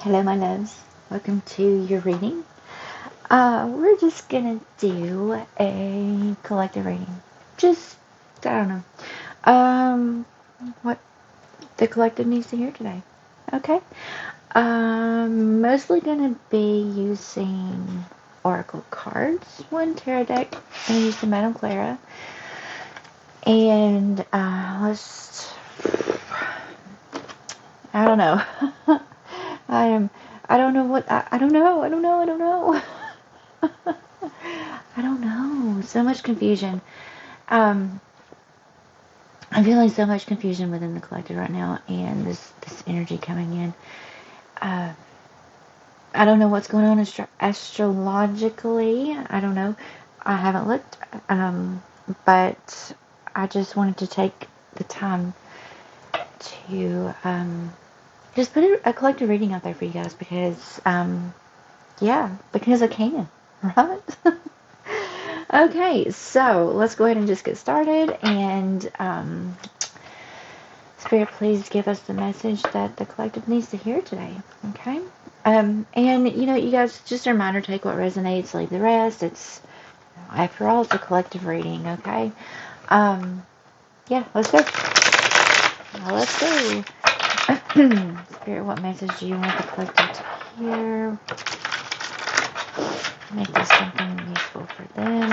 Hello, my loves. Welcome to your reading. We're just gonna do a collective reading. Just, I don't know, what the collective needs to hear today. Okay. Mostly gonna be using oracle cards, one tarot deck. I'm gonna use the Madame Clara, and I don't know. I don't know what, I don't know. I don't know. So much confusion. I'm feeling so much confusion within the collective right now, and this energy coming in. I don't know what's going on astrologically. I don't know. I haven't looked. But I just wanted to take the time to just put a collective reading out there for you guys because, yeah, because I can, right? Okay, so let's go ahead and just get started. And Spirit, please give us the message that the collective needs to hear today. Okay, and you guys, just a reminder: take what resonates, leave the rest. It's, after all, it's a collective reading. Okay, yeah, let's go. Let's go. Spirit, what message do you want the collective to hear? Make this something useful for them.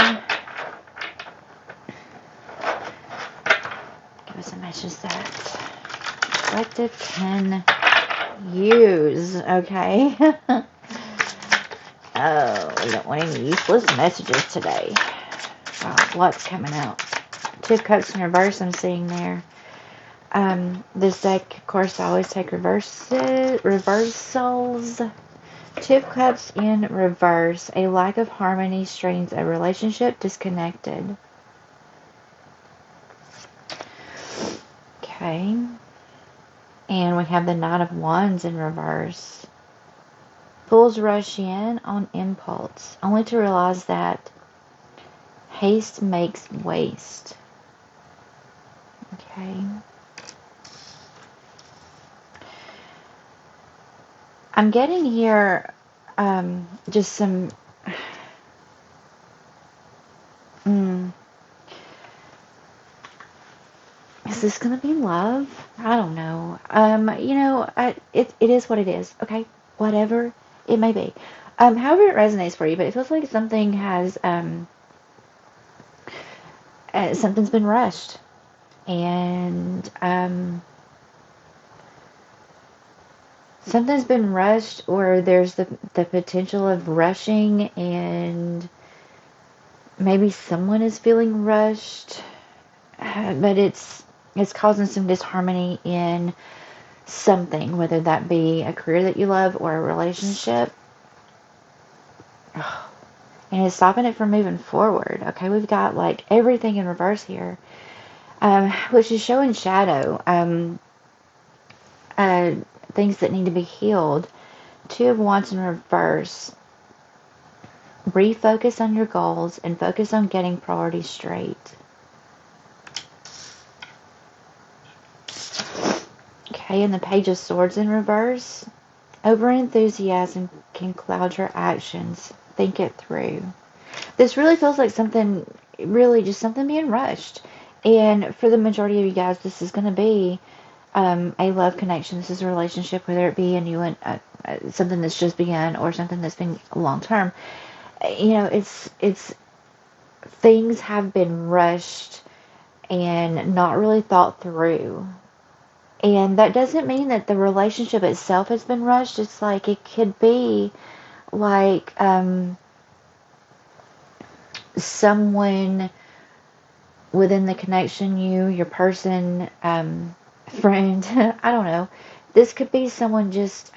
Give us a message that the collective can use. Okay. Oh, we don't want any useless messages today. Wow, lots coming out. Two of Cups in reverse, I'm seeing there. This deck, of course, I always take reversals. Two of Cups in reverse. A lack of harmony strains a relationship, disconnected. Okay. And we have the Knight of Wands in reverse. Fools rush in on impulse, only to realize that haste makes waste. Okay. I'm getting here just some is this gonna be love? I don't know. It is what it is. Okay, whatever it may be. However it resonates for you, but it feels like something has something's been rushed, and something's been rushed, or there's the potential of rushing, and maybe someone is feeling rushed, but it's causing some disharmony in something, whether that be a career that you love or a relationship. And it's stopping it from moving forward. Okay, we've got like everything in reverse here, which is showing shadow, things that need to be healed. Two of Wands in reverse. Refocus on your goals and focus on getting priorities straight. Okay, and the Page of Swords in reverse. Overenthusiasm can cloud your actions. Think it through. This really feels like something, really just something being rushed. And for the majority of you guys, this is going to be a love connection. This is a relationship, whether it be a new one, something that's just begun, or something that's been long term. It's things have been rushed and not really thought through. And that doesn't mean that the relationship itself has been rushed. It's like it could be like someone within the connection, your person, friend, I don't know. This could be someone just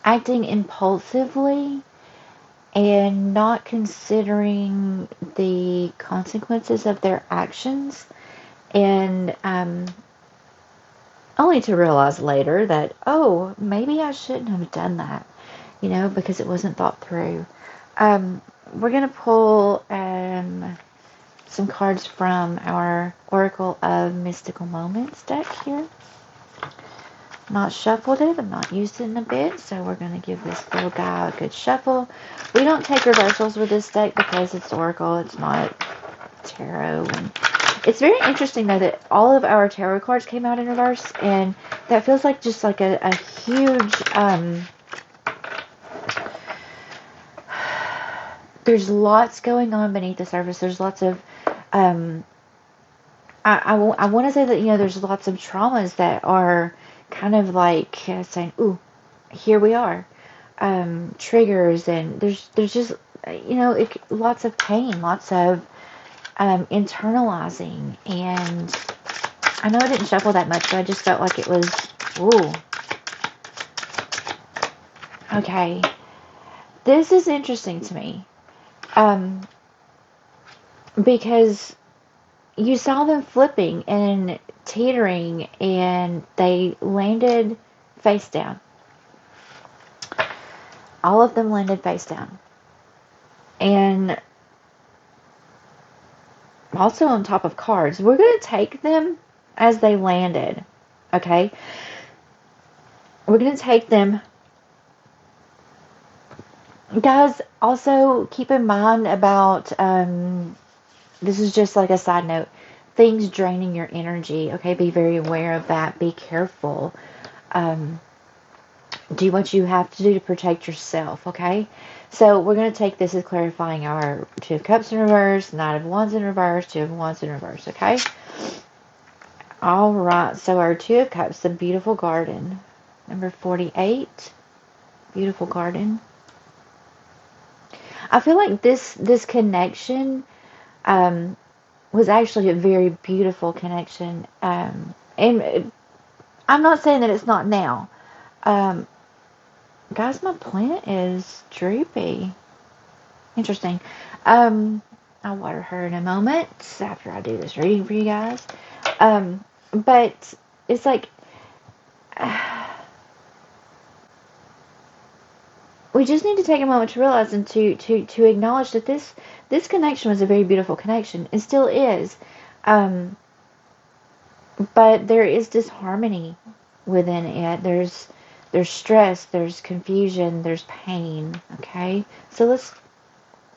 acting impulsively and not considering the consequences of their actions, and only to realize later that, oh, maybe I shouldn't have done that, because it wasn't thought through. We're going to pull some cards from our Oracle of Mystical Moments deck here. not shuffled it. I'm not used it in a bit, so we're going to give this little guy a good shuffle. We don't take reversals with this deck because it's Oracle. It's not tarot. And it's very interesting, though, that all of our tarot cards came out in reverse, and that feels like just like a huge... there's lots going on beneath the surface. There's lots of... I want to say that, there's lots of traumas that are kind of like saying, ooh, here we are. Triggers, and there's just, lots of pain, lots of internalizing. And I know I didn't shuffle that much, but I just felt like it was, ooh. Okay. This is interesting to me. Because you saw them flipping and teetering, and they landed face down. All of them landed face down. And also on top of cards. We're going to take them as they landed. Okay? We're going to take them. Guys, also keep in mind about... this is just like a side note. Things draining your energy. Okay, be very aware of that. Be careful. Do what you have to do to protect yourself. Okay, so we're going to take this as clarifying our Two of Cups in reverse, Knight of Wands in reverse, Two of Wands in reverse. Okay. All right. So our Two of Cups, the beautiful garden, number 48. Beautiful garden. I feel like this connection. Was actually a very beautiful connection. And I'm not saying that it's not now. Guys, my plant is droopy. Interesting. I'll water her in a moment after I do this reading for you guys. But it's like... we just need to take a moment to realize and to acknowledge that this connection was a very beautiful connection. It still is. But there is disharmony within it. There's stress, there's confusion, there's pain. Okay? So let's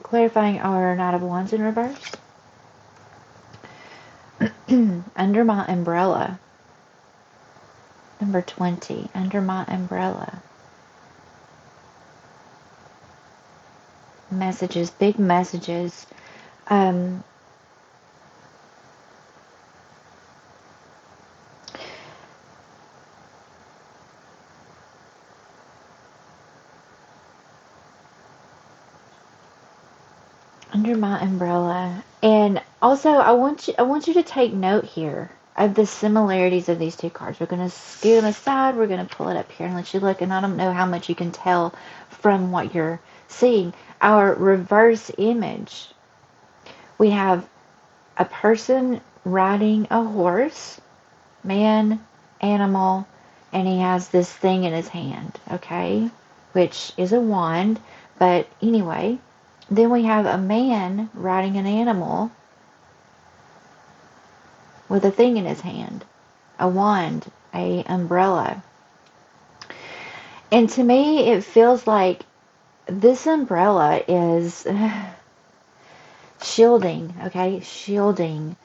clarifying our Knight of Wands in reverse. Under my umbrella. Number 20. Under my umbrella. Messages, big messages. Under my umbrella. And also I want you to take note here of the similarities of these two cards. We're going to scoot them aside. We're going to pull it up here and let you look. And I don't know how much you can tell from what you're seeing. Our reverse image. We have a person riding a horse, man, animal, and he has this thing in his hand, okay, which is a wand. But anyway, then we have a man riding an animal with a thing in his hand, a wand, a umbrella. And to me, it feels like this umbrella is shielding, okay? Shielding.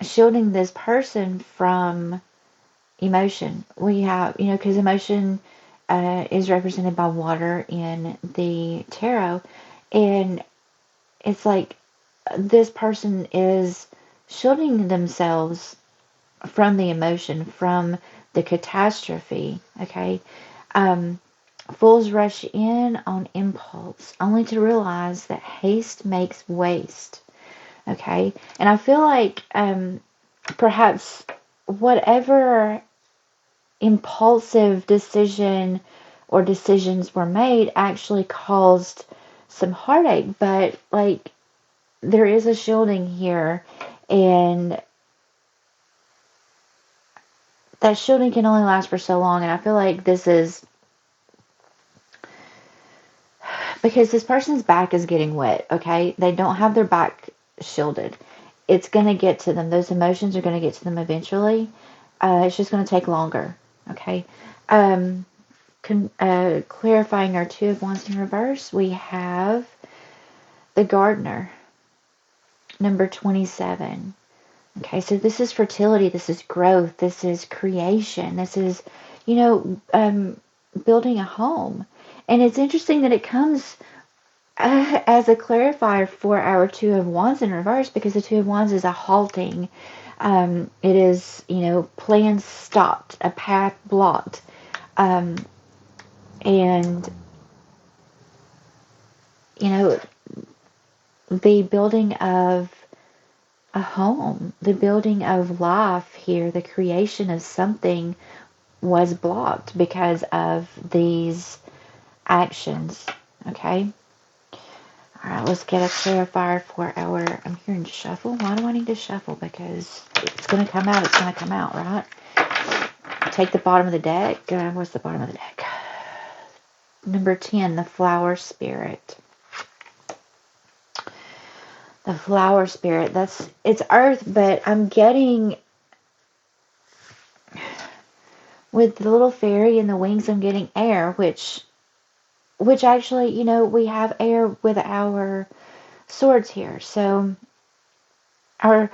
Shielding this person from emotion. We have, because emotion is represented by water in the tarot. And it's like this person is shielding themselves from the emotion, from the catastrophe, okay? Fools rush in on impulse, only to realize that haste makes waste. Okay? And I feel like perhaps whatever impulsive decision or decisions were made actually caused some heartache, but like there is a shielding here, and that shielding can only last for so long. And I feel like this is because this person's back is getting wet, okay? They don't have their back shielded. It's going to get to them. Those emotions are going to get to them eventually. It's just going to take longer. Okay. Clarifying our Two of Wands in reverse, we have the Gardener, number 27. Okay, so this is fertility, this is growth, this is creation, this is, building a home. And it's interesting that it comes as a clarifier for our Two of Wands in reverse, because the Two of Wands is a halting. It is, plans stopped, a path blocked. And, the building of a home, the building of life here, the creation of something was blocked because of these actions. Okay. All right, let's get a clarifier for our, I'm hearing shuffle. Why do I need to shuffle? Because it's going to come out, it's going to come out, right? Take the bottom of the deck. What's the bottom of the deck? Number 10, the Flower Spirit. The Flower Spirit, it's earth, but I'm getting, with the little fairy and the wings, I'm getting air, which actually, we have air with our swords here. So our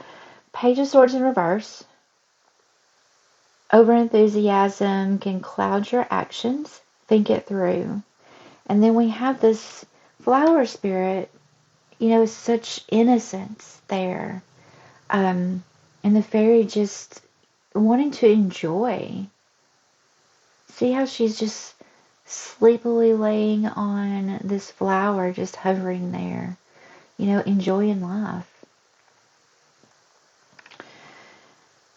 Page of Swords in reverse, overenthusiasm can cloud your actions, think it through. And then we have this Flower Spirit, such innocence there. And the fairy just wanting to enjoy. See how she's just sleepily laying on this flower, just hovering there, enjoying life.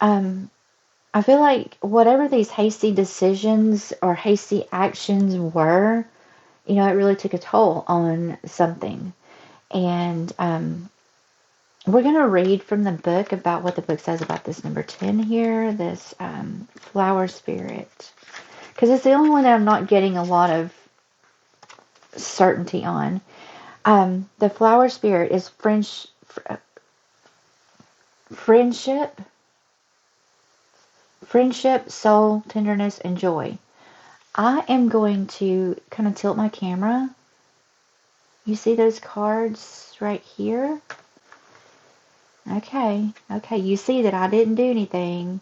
I feel like whatever these hasty decisions or hasty actions were, it really took a toll on something. And we're going to read from the book about what the book says about this number 10 here, this Flower Spirit. Because it's the only one that I'm not getting a lot of certainty on. The Flower Spirit is friendship, soul, tenderness, and joy. I am going to kind of tilt my camera. You see those cards right here? Okay, you see that I didn't do anything.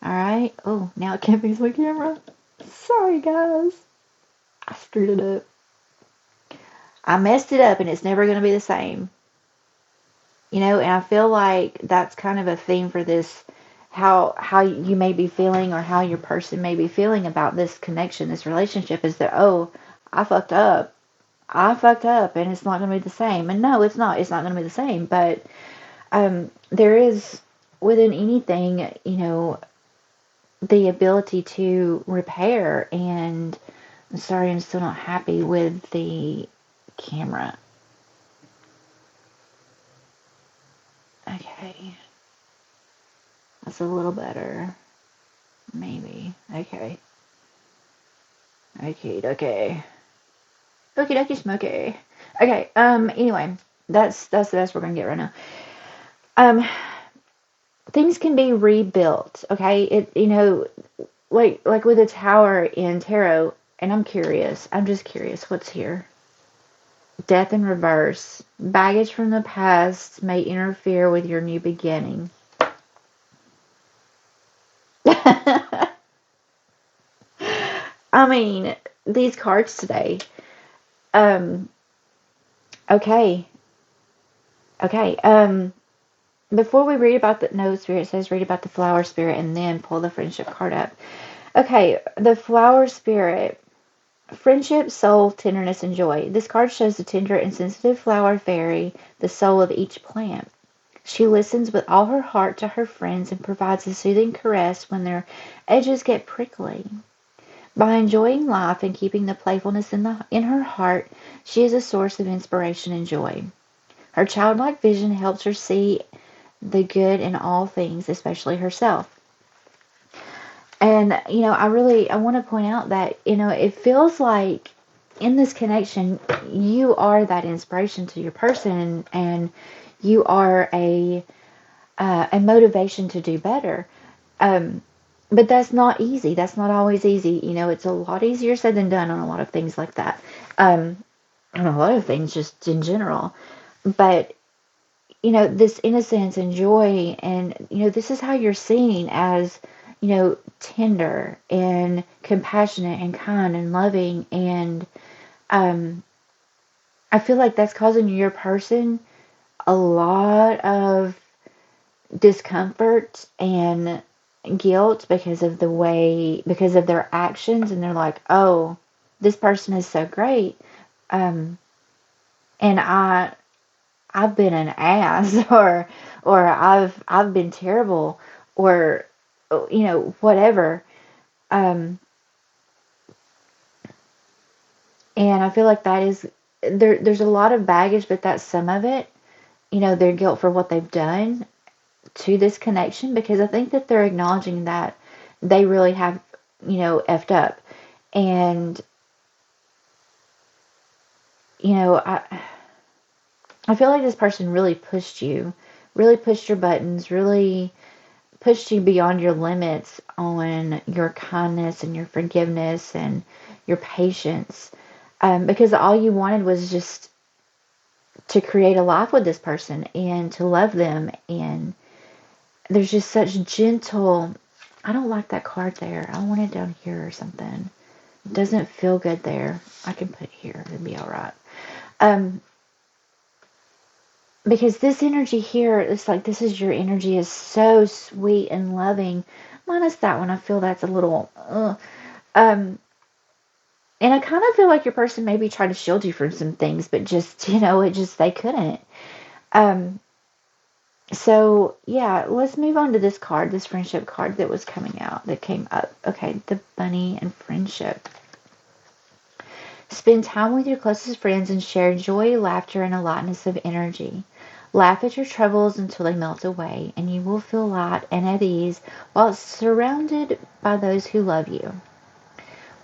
Alright, oh, now it can't face my camera. Sorry, guys. I screwed it up. I messed it up, and it's never going to be the same. And I feel like that's kind of a theme for this, how you may be feeling, or how your person may be feeling about this connection, this relationship, is that, oh, I fucked up, and it's not going to be the same. And no, it's not going to be the same, but there is, within anything, the ability to repair. And I'm sorry, I'm still not happy with the camera. Okay. That's a little better. Maybe. Okay. Okay. Okie dokie smoky. Okay, anyway, that's the best we're gonna get right now. Things can be rebuilt, okay? Like with the Tower in tarot, and I'm just curious, what's here? Death in reverse. Baggage from the past may interfere with your new beginning. I mean, these cards today. Okay. Before we read about Spirit says read about the Flower Spirit and then pull the Friendship card up. Okay, the Flower Spirit. Friendship, soul, tenderness, and joy. This card shows the tender and sensitive flower fairy, the soul of each plant. She listens with all her heart to her friends and provides a soothing caress when their edges get prickly. By enjoying life and keeping the playfulness in her heart, she is a source of inspiration and joy. Her childlike vision helps her see the good in all things, especially herself. And, I want to point out that, it feels like in this connection, you are that inspiration to your person, and you are a motivation to do better. but that's not easy. That's not always easy. You know, it's a lot easier said than done on a lot of things like that. On a lot of things just in general. But, you know, this innocence and joy, and, you know, this is how you're seen as, you know, tender and compassionate and kind and loving. And I feel like that's causing your person a lot of discomfort and guilt because of because of their actions. And they're like, oh, this person is so great. And I've been an ass, or I've been terrible, or, you know, whatever. And I feel like that is there's a lot of baggage, but that's some of it. You know, their guilt for what they've done to this connection, because I think that they're acknowledging that they really have, you know, effed up. And, you know, I feel like this person really pushed you, really pushed your buttons, really pushed you beyond your limits on your kindness and your forgiveness and your patience. Because all you wanted was just to create a life with this person and to love them. And there's just such gentle, I don't like that card there. I want it down here or something. It doesn't feel good there. I can put it here. It'll be all right. Because this energy here, it's like this is your energy, is so sweet and loving. Minus that one, I feel that's a little, and I kind of feel like your person maybe tried to shield you from some things, but just, you know, they couldn't. So, yeah, let's move on to this card, this friendship card that was coming out, that came up. Okay, the bunny and friendship. Spend time with your closest friends and share joy, laughter, and a lightness of energy. Laugh at your troubles until they melt away, and you will feel light and at ease while surrounded by those who love you.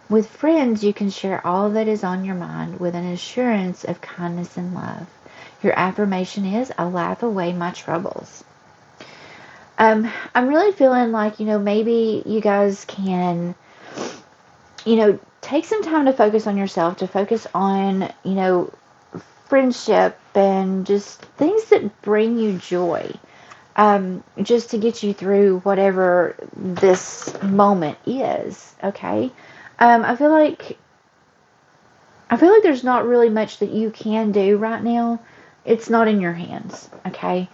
With friends, you can share all that is on your mind with an assurance of kindness and love. Your affirmation is, I laugh away my troubles. I'm really feeling like, you know, maybe you guys can, you know, take some time to focus on yourself, to focus on, you know, friendship and just things that bring you joy. Just to get you through whatever this moment is, okay? I feel like there's not really much that you can do right now. It's not in your hands, okay?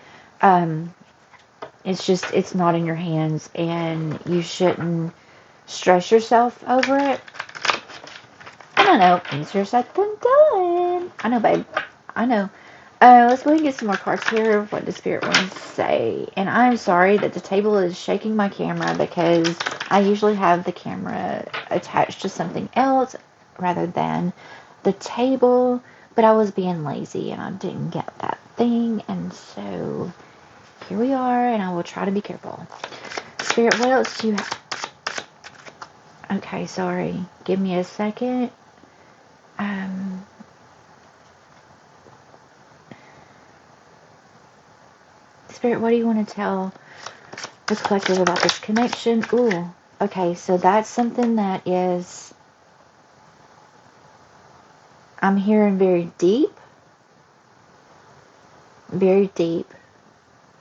It's not in your hands, and you shouldn't stress yourself over it. I don't know. Easier said than done. I know, babe. I know. Let's go ahead and get some more cards here. What does Spirit want to say? And I'm sorry that the table is shaking my camera, because I usually have the camera attached to something else rather than the table. But I was being lazy and I didn't get that thing. And so here we are, and I will try to be careful. Spirit, what else do you have? Okay, sorry. Give me a second. Spirit, what do you want to tell the collective about this connection? Ooh, okay, so that's something that is, I'm hearing very deep, very deep,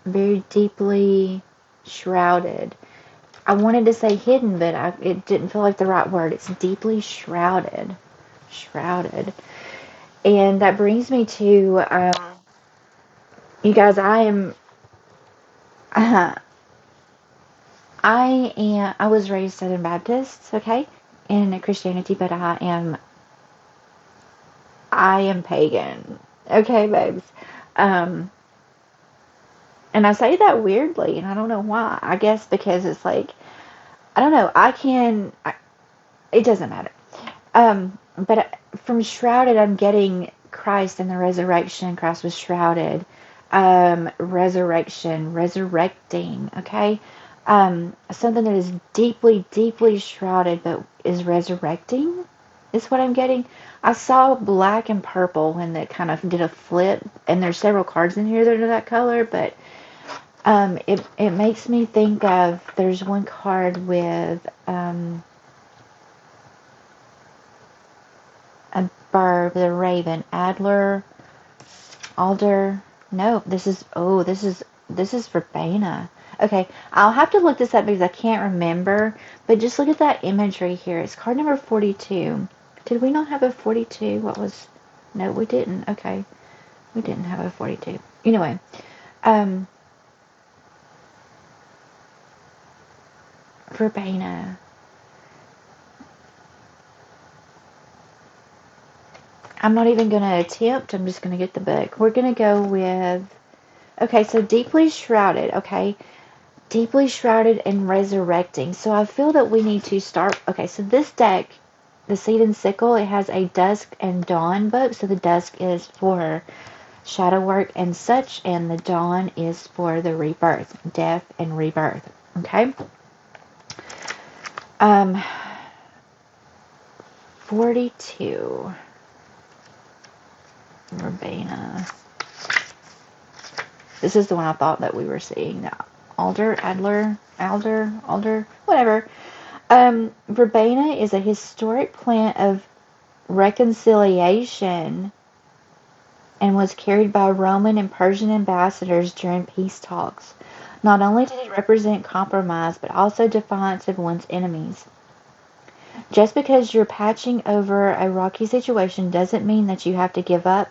very deeply shrouded. I wanted to say hidden, but it didn't feel like the right word. It's deeply shrouded. Shrouded. And that brings me to, you guys, I was raised Southern Baptist, okay, in Christianity, but I am pagan, okay, babes. And I say that weirdly, and I don't know why. I guess because it's like, I don't know, it doesn't matter. But from shrouded, I'm getting Christ and the resurrection. Christ was shrouded. Resurrection, resurrecting, okay? Something that is deeply, deeply shrouded but is resurrecting is what I'm getting. I saw black and purple when it kind of did a flip, and there's several cards in here that are that color, but It makes me think of, there's one card with a bird with a raven, alder. No, this is verbena. Okay, I'll have to look this up because I can't remember. But just look at that imagery here. It's card number 42. Did we not have a 42? No, we didn't. Okay, we didn't have a 42. Anyway, verbena. I'm not even going to attempt. I'm just going to get the book. We're going to go with, okay, so deeply shrouded, okay? Deeply shrouded and resurrecting. So I feel that we need to start, okay, so this deck, the Seed and Sickle, it has a Dusk and Dawn book. So the Dusk is for shadow work and such, and the Dawn is for the rebirth, death and rebirth, okay? 42. Verbena. This is the one I thought that we were seeing. Alder, whatever. Verbena is a historic plant of reconciliation and was carried by Roman and Persian ambassadors during peace talks. Not only did it represent compromise, but also defiance of one's enemies. Just because you're patching over a rocky situation doesn't mean that you have to give up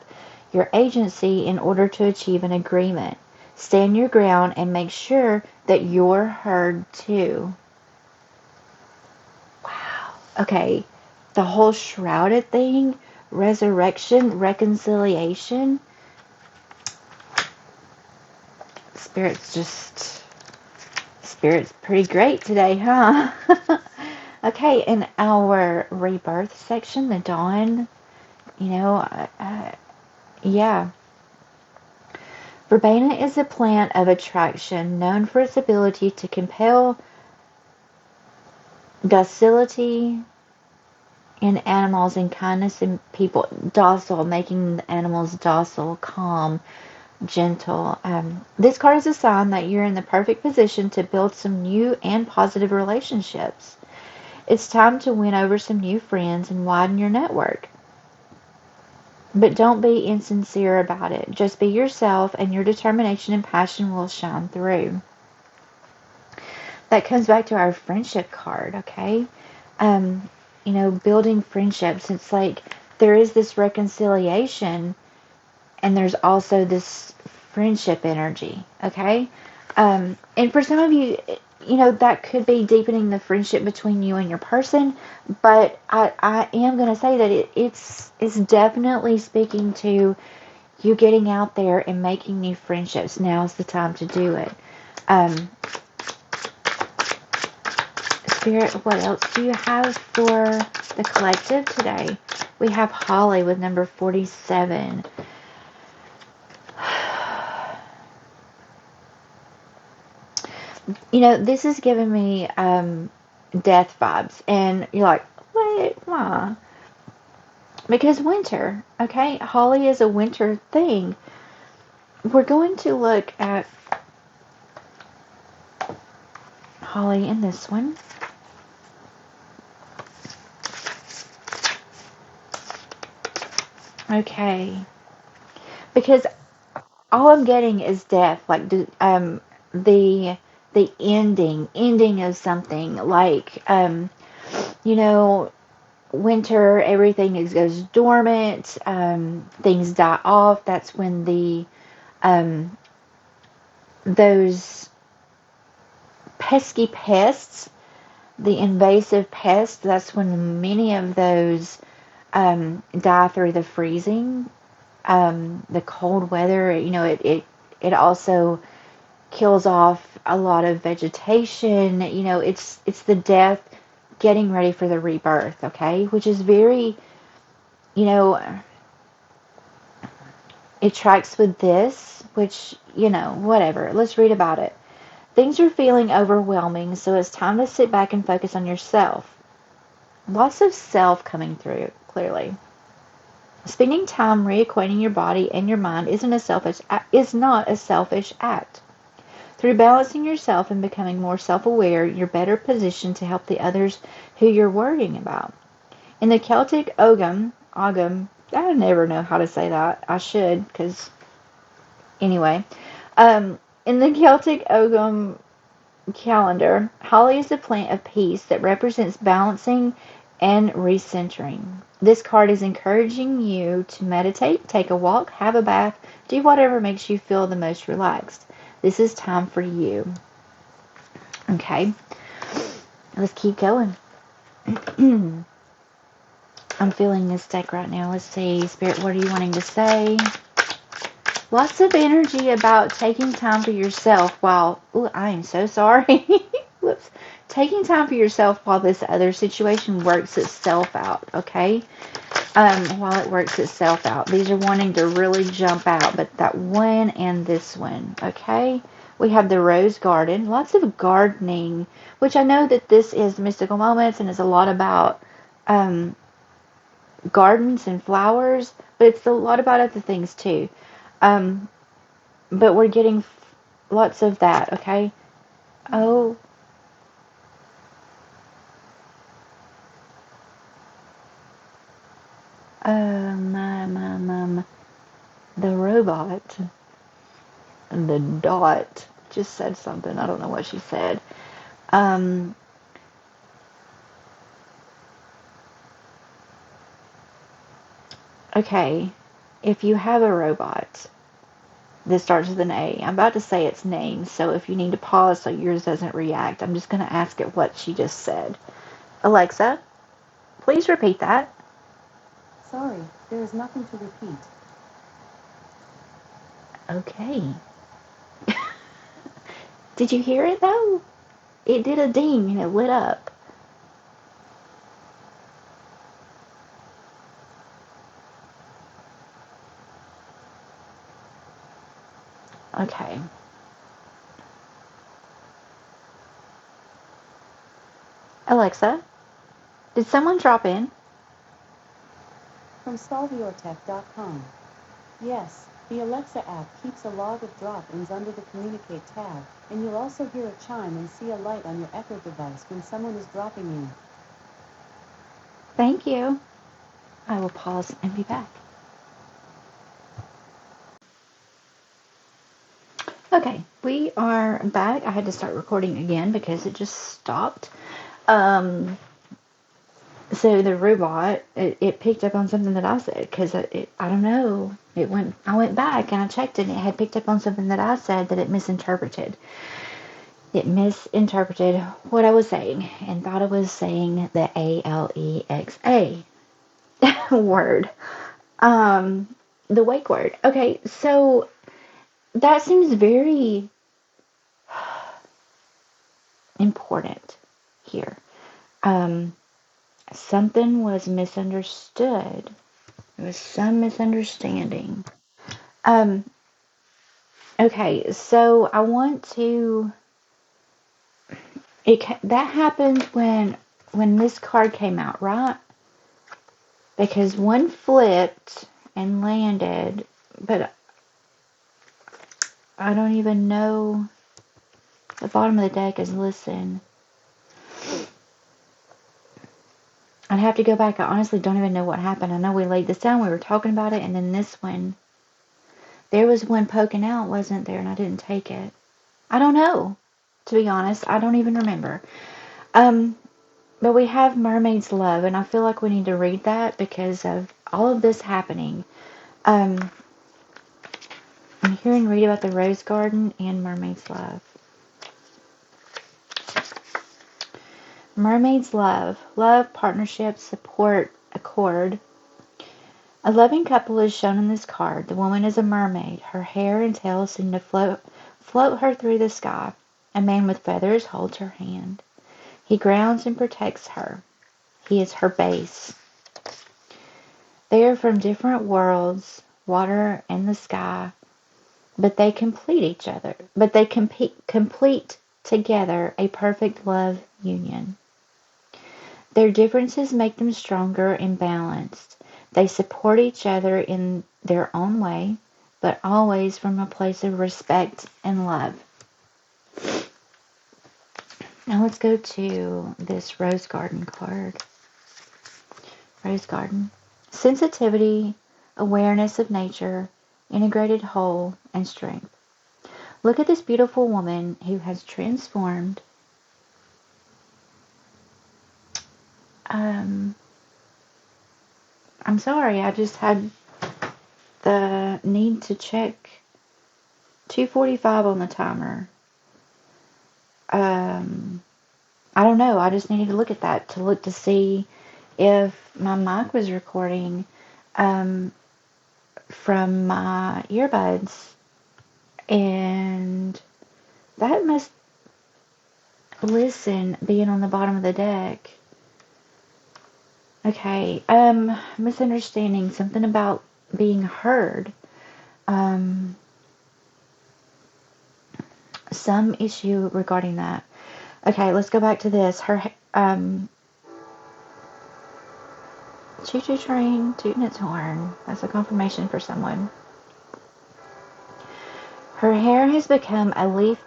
your agency in order to achieve an agreement. Stand your ground and make sure that you're heard too. Wow. Okay. The whole shrouded thing, resurrection, reconciliation. Spirit's pretty great today, huh? Okay, in our rebirth section, the Dawn, yeah. Verbena is a plant of attraction known for its ability to compel docility in animals and kindness in people. Docile, making the animals docile, calm, gentle. This card is a sign that you're in the perfect position to build some new and positive relationships. It's time to win over some new friends and widen your network. But don't be insincere about it. Just be yourself, and your determination and passion will shine through. That comes back to our friendship card, okay? Building friendships. It's like there is this reconciliation, and there's also this friendship energy, okay? And for some of you, that could be deepening the friendship between you and your person, but I am going to say that it's definitely speaking to you getting out there and making new friendships. Now's the time to do it. Spirit, what else do you have for the collective today? We have Holly with number 47. This is giving me death vibes. And you're like, wait, why? Because winter, okay? Holly is a winter thing. We're going to look at Holly in this one. Okay. Because all I'm getting is death. Like, the ending of something, like winter, everything goes dormant, things die off. That's when those pesky pests, the invasive pests, that's when many of those die through the freezing, the cold weather. It also kills off a lot of vegetation. It's the death getting ready for the rebirth, okay? Which is very, it tracks with this, which, whatever. Let's read about it. Things are feeling overwhelming, so it's time to sit back and focus on yourself. Lots of self coming through, clearly. Spending time reacquainting your body and your mind is not a selfish act. Through balancing yourself and becoming more self-aware, you're better positioned to help the others who you're worrying about. In the Celtic Ogham, I never know how to say that. I should, because, anyway. In the Celtic Ogham calendar, holly is a plant of peace that represents balancing and recentering. This card is encouraging you to meditate, take a walk, have a bath, do whatever makes you feel the most relaxed. This is time for you. Okay, let's keep going. I'm feeling this deck right now. Let's see, Spirit, what are you wanting to say? Lots of energy about taking time for yourself while, ooh, I am so sorry. Whoops. Taking time for yourself while this other situation works itself out, okay? While it works itself out. These are wanting to really jump out, but that one and this one, okay? We have the Rose Garden. Lots of gardening, which I know that this is Mystical Moments and is a lot about gardens and flowers, but it's a lot about other things too. But we're getting lots of that, okay? Oh. The robot, the dot, just said something. I don't know what she said. Okay, if you have a robot that starts with an A, I'm about to say its name, so if you need to pause so yours doesn't react, I'm just going to ask it what she just said. Alexa, please repeat that. Sorry, there is nothing to repeat. Okay. Did you hear it though? It did a ding and it lit up. Okay. Alexa, did someone drop in? From 𝐷𝐼𝐼𝐿𝐼.com. Yes, the Alexa app keeps a log of drop-ins under the Communicate tab, and you'll also hear a chime and see a light on your Echo device when someone is dropping in. Thank you. I will pause and be back. Okay, we are back. I had to start recording again because it just stopped. So the robot, it picked up on something that I said, because I don't know, I went back and I checked it, and it had picked up on something that I said that it misinterpreted. It misinterpreted what I was saying and thought I was saying the Alexa word. The wake word. Okay, so that seems very important here. Something was misunderstood. There was some misunderstanding. Okay, so I want to. That happened when this card came out, right? Because one flipped and landed, but I don't even know. The bottom of the deck is listen. I'd have to go back. I honestly don't even know what happened. I know we laid this down. We were talking about it. And then this one. There was one poking out, wasn't there? And I didn't take it. I don't know. To be honest, I don't even remember. But we have Mermaid's Love. And I feel like we need to read that because of all of this happening. I'm here and read about the Rose Garden and Mermaid's Love. Mermaid's Love. Love, partnership, support, accord. A loving couple is shown in this card. The woman is a mermaid. Her hair and tail seem to float her through the sky. A man with feathers holds her hand. He grounds and protects her. He is her base. They are from different worlds, water and the sky, but they complete each other. But they complete together a perfect love union. Their differences make them stronger and balanced. They support each other in their own way, but always from a place of respect and love. Now let's go to this Rose Garden card. Rose Garden. Sensitivity, awareness of nature, integrated whole, and strength. Look at this beautiful woman who has transformed. I'm sorry, I just had the need to check 2:45 on the timer. I don't know. I just needed to look at that to see if my mic was recording from my earbuds, and that must listen being on the bottom of the deck. Okay, misunderstanding, something about being heard. Some issue regarding that. Okay, let's go back to this. Her, choo-choo train tooting its horn. That's a confirmation for someone. Her hair has become a leaf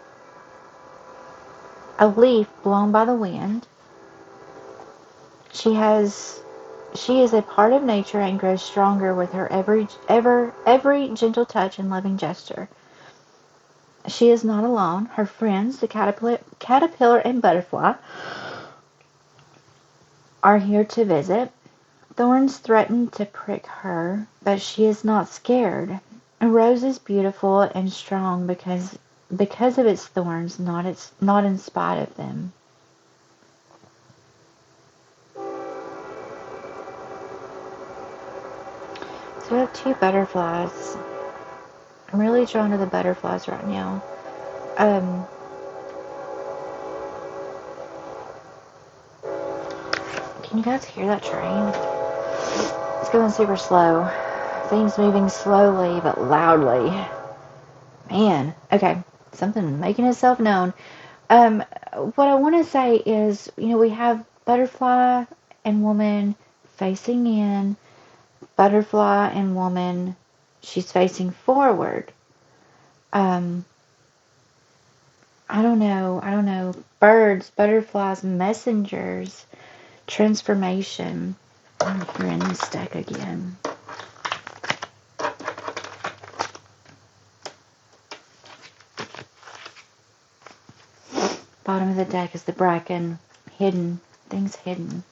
blown by the wind. She is a part of nature and grows stronger with her every gentle touch and loving gesture. She is not alone. Her friends, the caterpillar and butterfly, are here to visit. Thorns threaten to prick her, but she is not scared. A rose is beautiful and strong because of its thorns, not in spite of them. So we have two butterflies. I'm really drawn to the butterflies right now. Can you guys hear that train? It's going super slow. Things moving slowly but loudly. Man, okay, something making itself known. What I want to say is, we have butterfly and woman facing in, butterfly and woman, she's facing forward. I don't know. Birds, butterflies, messengers, transformation. I'm hearing this deck again. Bottom of the deck is the bracken, hidden, things hidden.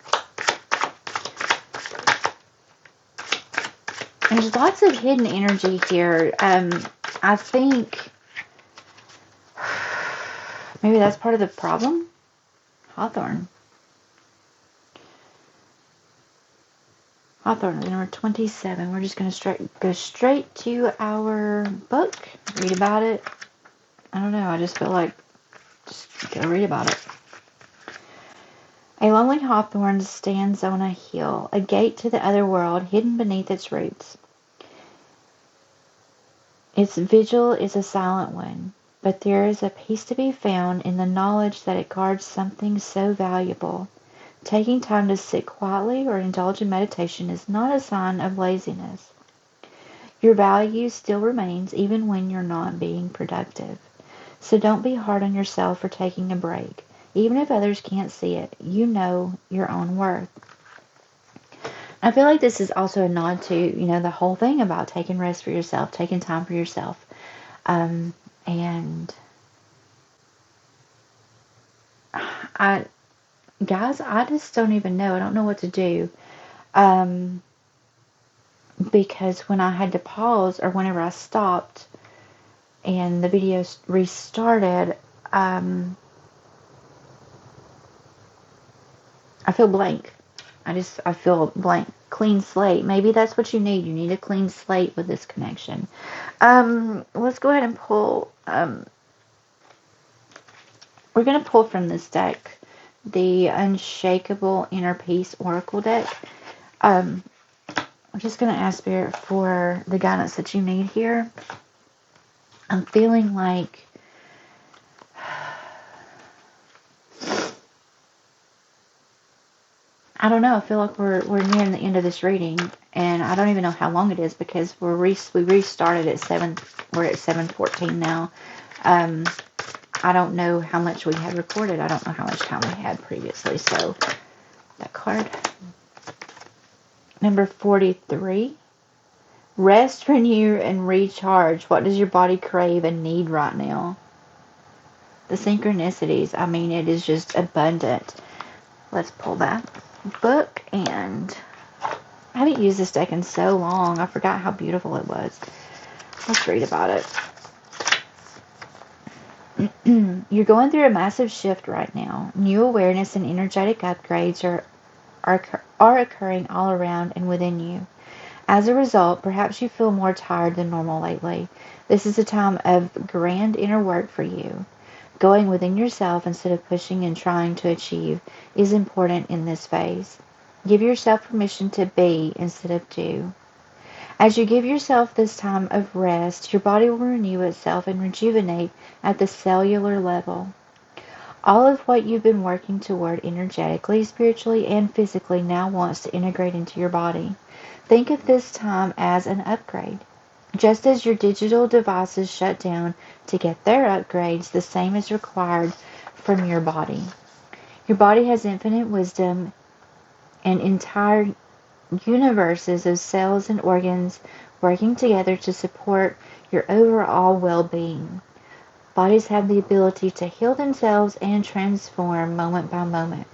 There's lots of hidden energy here. I think maybe that's part of the problem. Hawthorne, number 27. We're just going to go straight to our book, read about it. I don't know. I just feel like just go read about it. A lonely hawthorn stands on a hill, a gate to the other world hidden beneath its roots. Its vigil is a silent one, but there is a peace to be found in the knowledge that it guards something so valuable. Taking time to sit quietly or indulge in meditation is not a sign of laziness. Your value still remains even when you're not being productive. So don't be hard on yourself for taking a break. Even if others can't see it, you know your own worth. I feel like this is also a nod to, the whole thing about taking rest for yourself, taking time for yourself. And I just don't even know. I don't know what to do. Because when I had to pause, or whenever I stopped and the video restarted, I feel blank. I feel blank. Clean slate. Maybe that's what you need. You need a clean slate with this connection. Let's go ahead and pull. We're going to pull from this deck the Unshakable Inner Peace Oracle deck. I'm just going to ask Spirit for the guidance that you need here. I'm feeling like I don't know. I feel like we're nearing the end of this reading, and I don't even know how long it is because we restarted at 7. We're at 7:14 now. I don't know how much we had recorded. I don't know how much time we had previously. So, that card. Number 43. Rest, renew, and recharge. What does your body crave and need right now? The synchronicities. I mean, it is just abundant. Let's pull that book, and I haven't used this deck in so long. I forgot how beautiful it was. Let's read about it. You're going through a massive shift right now. New awareness and energetic upgrades are occurring all around and within you. As a result, perhaps you feel more tired than normal lately. This is a time of grand inner work for you. Going within yourself instead of pushing and trying to achieve is important in this phase. Give yourself permission to be instead of do. As you give yourself this time of rest, your body will renew itself and rejuvenate at the cellular level. All of what you've been working toward energetically, spiritually, and physically now wants to integrate into your body. Think of this time as an upgrade. Just as your digital devices shut down to get their upgrades, the same is required from your body. Your body has infinite wisdom and entire universes of cells and organs working together to support your overall well-being. Bodies have the ability to heal themselves and transform moment by moment.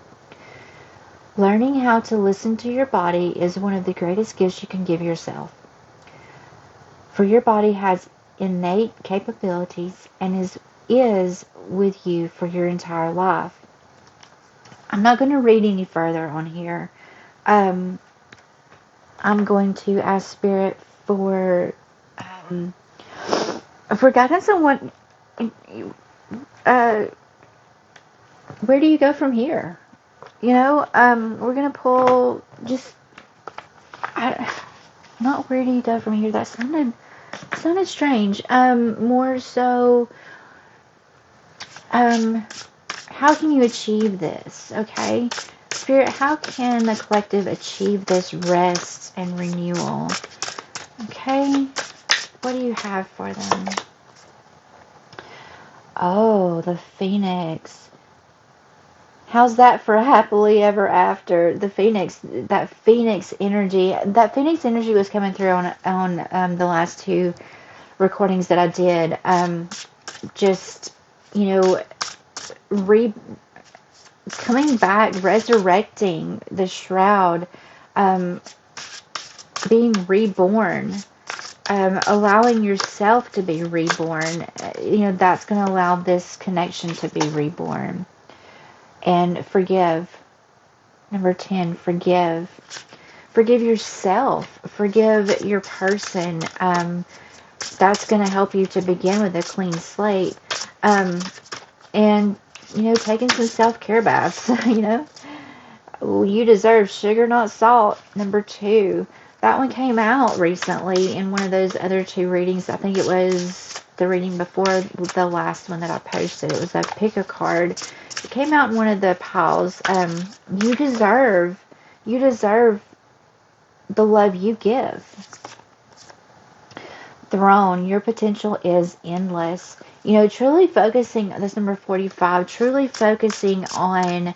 Learning how to listen to your body is one of the greatest gifts you can give yourself. For your body has innate capabilities and is with you for your entire life. I'm not going to read any further on here. I'm going to ask Spirit for guidance on what. Where do you go from here? We're gonna pull just. Not where do you go from here? That sounded strange. More so. How can you achieve this? Okay, Spirit. How can the collective achieve this rest and renewal? Okay, what do you have for them? Oh, the Phoenix. How's that for happily ever after? The Phoenix, that Phoenix energy was coming through on the last two recordings that I did. Just, coming back, resurrecting the shroud, being reborn. Allowing yourself to be reborn, that's going to allow this connection to be reborn. And forgive. Number 10, forgive. Forgive yourself. Forgive your person. That's going to help you to begin with a clean slate. And, taking some self-care baths, You deserve sugar, not salt. Number 2. That one came out recently in one of those other two readings. I think it was the reading before the last one that I posted. It was a pick a card. It came out in one of the piles. You deserve the love you give. Throne, your potential is endless. Truly focusing, that's number 45, truly focusing on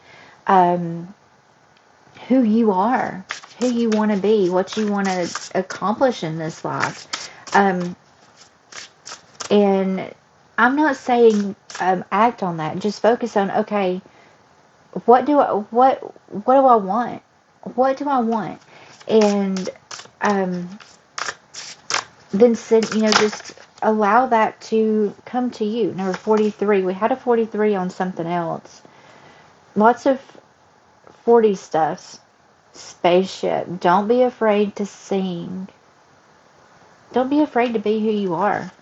who you are, who you want to be, what you want to accomplish in this life. And I'm not saying act on that. Just focus on, okay, what do I want? What do I want? And then just allow that to come to you. Number 43. We had a 43 on something else. Lots of 40 stuffs. Spaceship. Don't be afraid to sing. Don't be afraid to be who you are.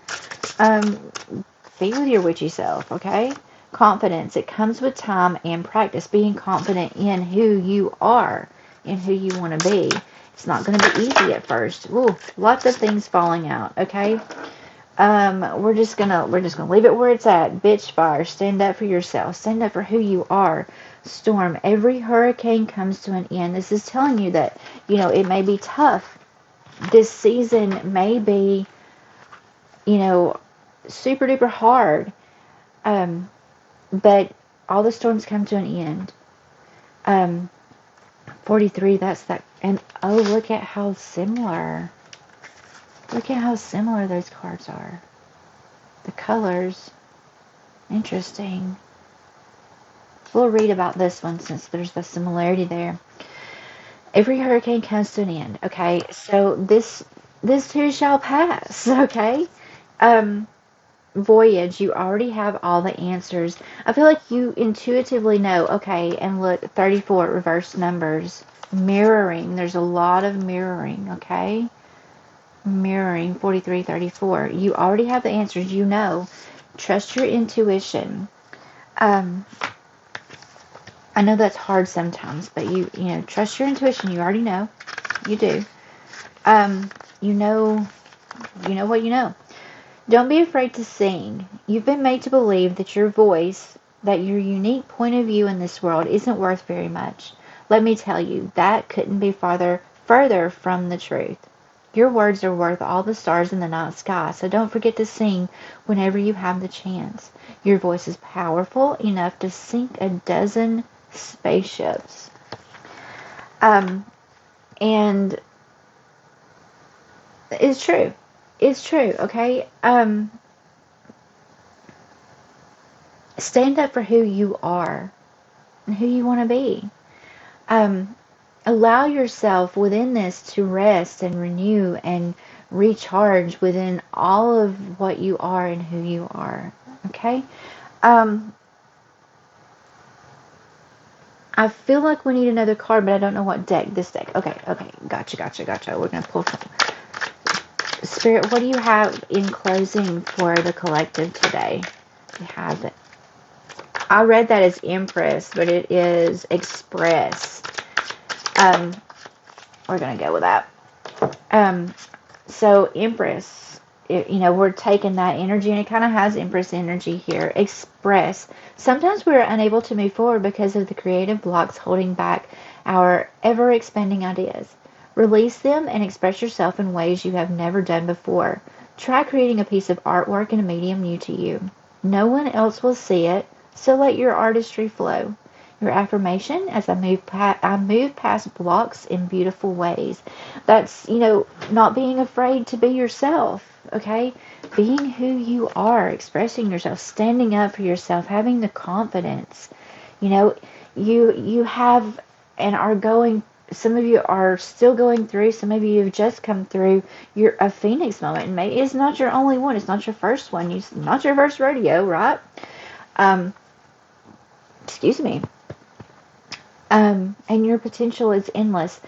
Be with your witchy self, okay? Confidence. It comes with time and practice. Being confident in who you are and who you want to be. It's not going to be easy at first. Ooh, lots of things falling out, okay? We're just gonna leave it where it's at. Bitch fire. Stand up for yourself. Stand up for who you are. Storm. Every hurricane comes to an end. This is telling you that, it may be tough. This season may be, super duper hard. But all the storms come to an end. 43, that's that. And oh, look at how similar. Look at how similar those cards are. The colors. Interesting. We'll read about this one since there's the similarity there. Every hurricane comes to an end. Okay, so this too shall pass. Okay. Voyage, you already have all the answers. I feel like you intuitively know. Okay, and look, 34 reverse numbers. Mirroring. There's a lot of mirroring. Okay. Mirroring. 43, 34. You already have the answers. You know. Trust your intuition. I know that's hard sometimes, but you know, trust your intuition. You already know. You do. You know what you know. Don't be afraid to sing. You've been made to believe that your voice, that your unique point of view in this world isn't worth very much. Let me tell you, that couldn't be further from the truth. Your words are worth all the stars in the night sky, so don't forget to sing whenever you have the chance. Your voice is powerful enough to sink a dozen spaceships. And it's true. It's true, okay? Stand up for who you are and who you want to be. Allow yourself within this to rest and renew and recharge within all of what you are and who you are, okay? I feel like we need another card, but I don't know what deck. This deck. Okay. Gotcha. We're going to pull from Spirit. What do you have in closing for the collective today? You have it. I read that as Empress, but it is Express. We're going to go with that. So Empress, we're taking that energy, and it kind of has Empress energy here. Express. Sometimes we're unable to move forward because of the creative blocks holding back our ever-expanding ideas. Release them and express yourself in ways you have never done before. Try creating a piece of artwork in a medium new to you. No one else will see it, so let your artistry flow. Your affirmation, as I move past blocks in beautiful ways. That's, not being afraid to be yourself, okay? Being who you are, expressing yourself, standing up for yourself, having the confidence. You have and are going, some of you are still going through, some of you have just come through a Phoenix moment. And maybe it's not your only one. It's not your first one. It's not your first rodeo, right? Excuse me. And your potential is endless.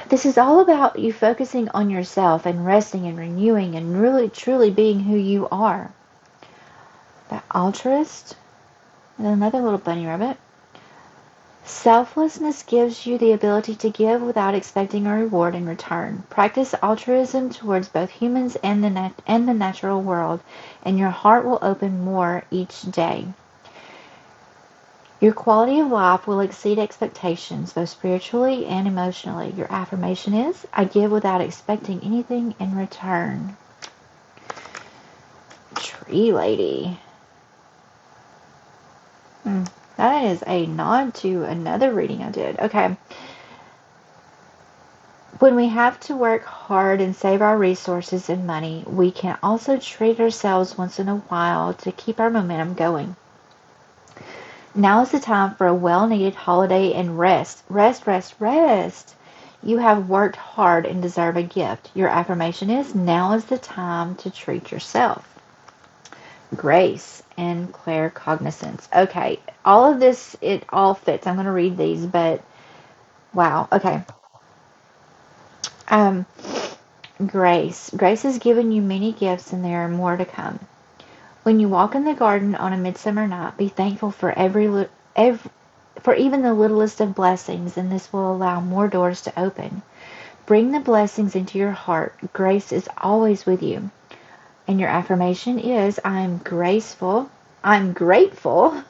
This is all about you focusing on yourself and resting and renewing and really, truly being who you are. That altruist, and another little bunny rabbit. Selflessness gives you the ability to give without expecting a reward in return. Practice altruism towards both humans and the natural world, and your heart will open more each day. Your quality of life will exceed expectations, both spiritually and emotionally. Your affirmation is, I give without expecting anything in return. Tree Lady. That is a nod to another reading I did. Okay. When we have to work hard and save our resources and money, we can also treat ourselves once in a while to keep our momentum going. Now is the time for a well-needed holiday and rest. Rest. You have worked hard and deserve a gift. Your affirmation is, now is the time to treat yourself. Grace and claircognizance. Okay, all of this, it all fits. I'm going to read these, but wow. Okay. Grace. Grace has given you many gifts, and there are more to come. When you walk in the garden on a midsummer night, be thankful for for even the littlest of blessings, and this will allow more doors to open. Bring the blessings into your heart. Grace is always with you. And your affirmation is, I'm grateful. I'm grateful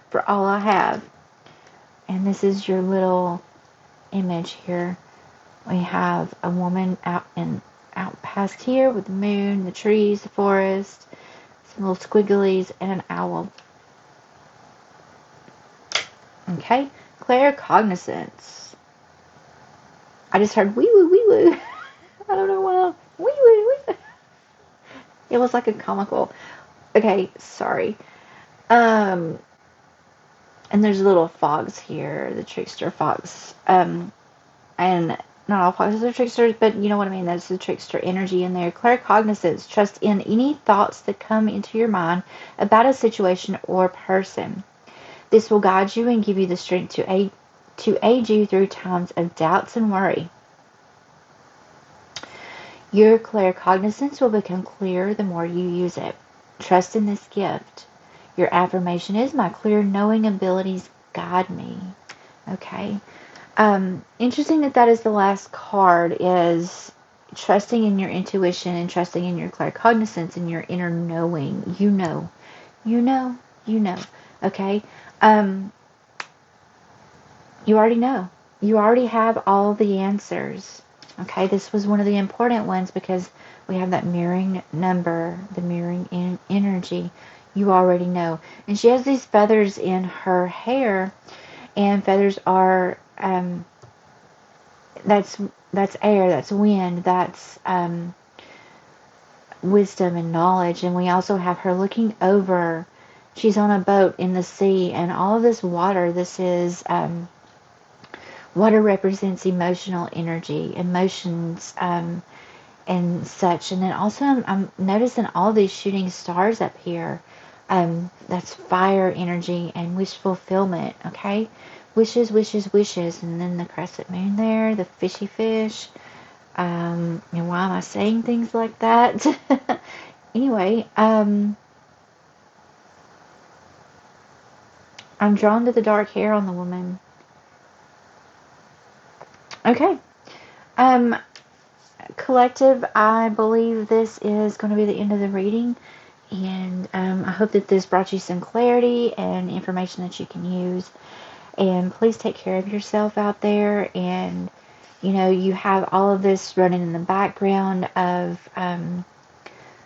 for all I have. And this is your little image here. We have a woman out past here with the moon, the trees, the forest, some little squigglies, and an owl. Okay, claircognizance. I just heard wee woo, wee woo. I don't know why. Wee woo, wee woo. It was like a comical. Okay, sorry. And there's little fogs here, the trickster fogs. And not all foxes are tricksters, but you know what I mean. That's the trickster energy in there. Claircognizance. Trust in any thoughts that come into your mind about a situation or person. This will guide you and give you the strength to aid you through times of doubts and worry. Your claircognizance will become clearer the more you use it. Trust in this gift. Your affirmation is, my clear knowing abilities guide me. Okay. Interesting that is the last card, is trusting in your intuition and trusting in your claircognizance and your inner knowing. You know. Okay. You already know. You already have all the answers. Okay, this was one of the important ones because we have that mirroring number, the mirroring energy. You already know. And she has these feathers in her hair, and feathers are, that's air, that's wind, that's wisdom and knowledge. And we also have her looking over. She's on a boat in the sea, and all of this water, this is... water represents emotional energy, emotions, and such. And then also I'm noticing all these shooting stars up here. That's fire energy and wish fulfillment, okay? Wishes, wishes, wishes. And then the crescent moon there, the fishy fish. And why am I saying things like that? Anyway, I'm drawn to the dark hair on the woman. Okay. Collective, I believe this is going to be the end of the reading, and I hope that this brought you some clarity and information that you can use. And please take care of yourself out there. And you have all of this running in the background of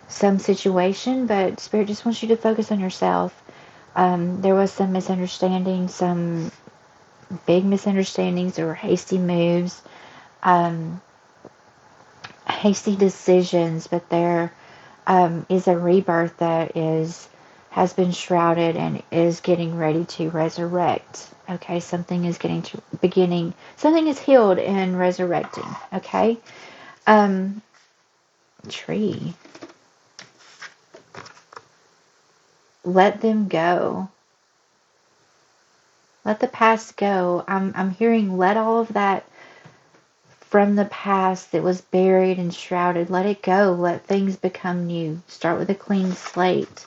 some situation, but Spirit just wants you to focus on yourself. There was some misunderstanding, some big misunderstandings or hasty moves, hasty decisions, but there is a rebirth that has been shrouded and is getting ready to resurrect. Okay, something is something is healed and resurrecting. Okay, tree. Let them go. Let the past go. I'm hearing let all of that from the past that was buried and shrouded. Let it go. Let things become new. Start with a clean slate.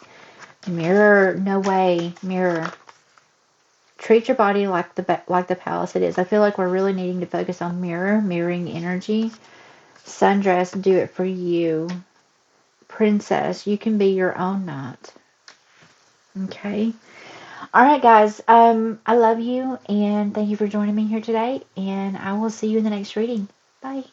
Mirror, no way. Mirror. Treat your body like the palace it is. I feel like we're really needing to focus on mirroring energy. Sundress, do it for you. Princess, you can be your own knight. Okay. All right, guys. I love you, and thank you for joining me here today, and I will see you in the next reading. Bye.